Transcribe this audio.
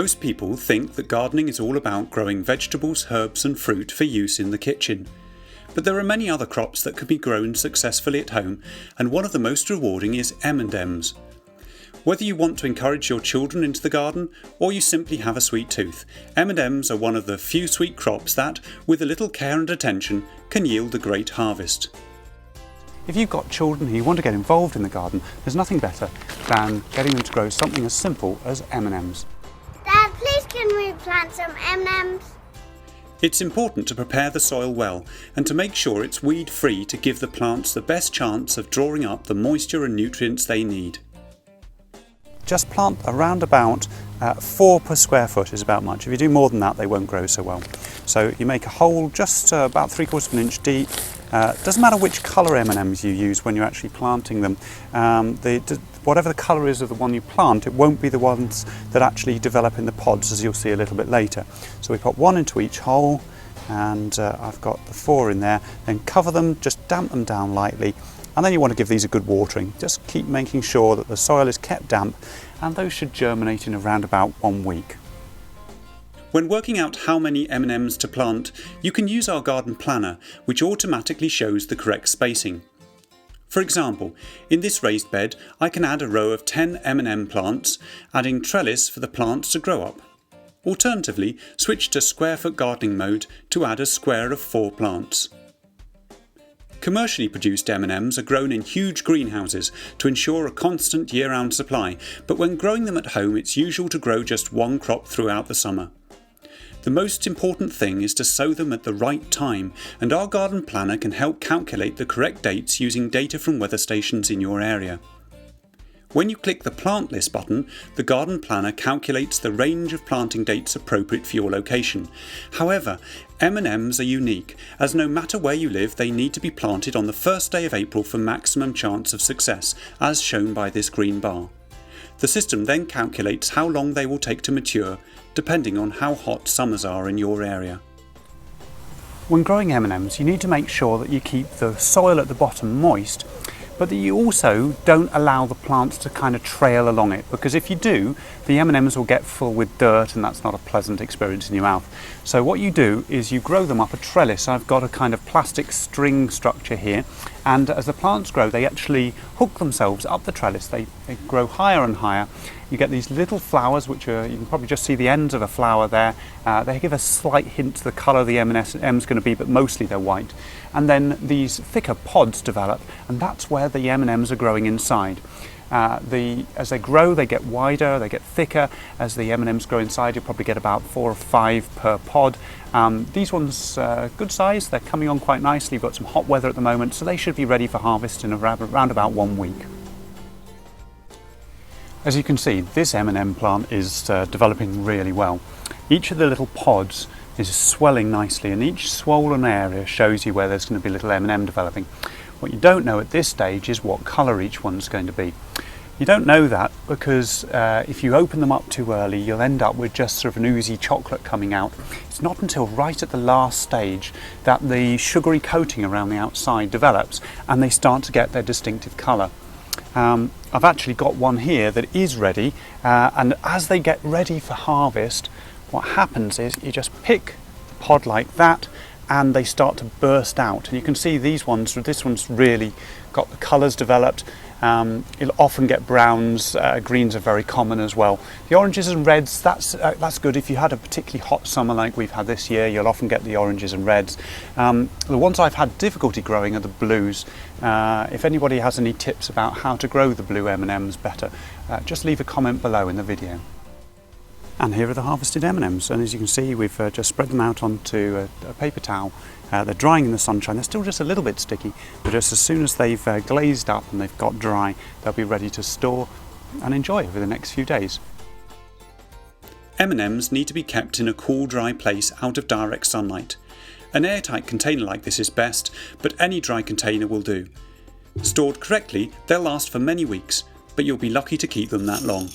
Most people think that gardening is all about growing vegetables, herbs and fruit for use in the kitchen. But there are many other crops that can be grown successfully at home, and one of the most rewarding is M&Ms. Whether you want to encourage your children into the garden or you simply have a sweet tooth, M&Ms are one of the few sweet crops that, with a little care and attention, can yield a great harvest. If you've got children who want to get involved in the garden, there's nothing better than getting them to grow something as simple as M&Ms. Dad, please can we plant some M&Ms? It's important to prepare the soil well and to make sure it's weed-free to give the plants the best chance of drawing up the moisture and nutrients they need. Just plant around about 4 per square foot is about much. If you do more than that, they won't grow so well. So you make a hole just about 3/4 of an inch deep. Doesn't matter which colour M&Ms you use when you're actually planting them. Whatever the colour is of the one you plant, it won't be the ones that actually develop in the pods, as you'll see a little bit later. So we put 1 into each hole, and I've got the 4 in there. Then cover them, just damp them down lightly, and then you want to give these a good watering. Just keep making sure that the soil is kept damp, and those should germinate in around about 1 week. When working out how many M&Ms to plant, you can use our garden planner, which automatically shows the correct spacing. For example, in this raised bed, I can add a row of 10 M&M plants, adding trellis for the plants to grow up. Alternatively, switch to square foot gardening mode to add a square of 4 plants. Commercially produced M&Ms are grown in huge greenhouses to ensure a constant year-round supply, but when growing them at home, it's usual to grow just one crop throughout the summer. The most important thing is to sow them at the right time, and our garden planner can help calculate the correct dates using data from weather stations in your area. When you click the Plant List button, the garden planner calculates the range of planting dates appropriate for your location. However, M&Ms are unique, as no matter where you live, they need to be planted on the first day of April for maximum chance of success, as shown by this green bar. The system then calculates how long they will take to mature, depending on how hot summers are in your area. When growing M&Ms, you need to make sure that you keep the soil at the bottom moist, but that you also don't allow the plants to kind of trail along it, because if you do, the M&Ms will get full with dirt, and that's not a pleasant experience in your mouth. So what you do is you grow them up a trellis. I've got a kind of plastic string structure here, and as the plants grow, they actually hook themselves up the trellis. They grow higher and higher. You get these little flowers, which are, you can probably just see the ends of a flower there. They give a slight hint to the colour the M&M's going to be, but mostly they're white. And then these thicker pods develop, and that's where the M&Ms are growing inside. As they grow, they get wider, they get thicker. As the M&Ms grow inside, you'll probably get about 4 or 5 per pod. These ones are good size, they're coming on quite nicely. You've got some hot weather at the moment, so they should be ready for harvest in around about 1 week. As you can see, this M&M plant is developing really well. Each of the little pods is swelling nicely, and each swollen area shows you where there's going to be little M&M developing. What you don't know at this stage is what colour each one's going to be. You don't know that because if you open them up too early, you'll end up with just sort of an oozy chocolate coming out. It's not until right at the last stage that the sugary coating around the outside develops and they start to get their distinctive colour. I've actually got one here that is ready, and as they get ready for harvest, what happens is you just pick the pod like that and they start to burst out, and you can see this one's really got the colours developed. You'll often get browns, greens are very common as well. The oranges and reds, that's good. If you had a particularly hot summer like we've had this year, you'll often get the oranges and reds. The ones I've had difficulty growing are the blues. If anybody has any tips about how to grow the blue M&Ms better, just leave a comment below in the video. And here are the harvested M&Ms, and as you can see, we've just spread them out onto a paper towel. They're drying in the sunshine. They're still just a little bit sticky, but just as soon as they've glazed up and they've got dry, they'll be ready to store and enjoy over the next few days. M&Ms need to be kept in a cool, dry place out of direct sunlight. An airtight container like this is best, but any dry container will do. Stored correctly, they'll last for many weeks, but you'll be lucky to keep them that long.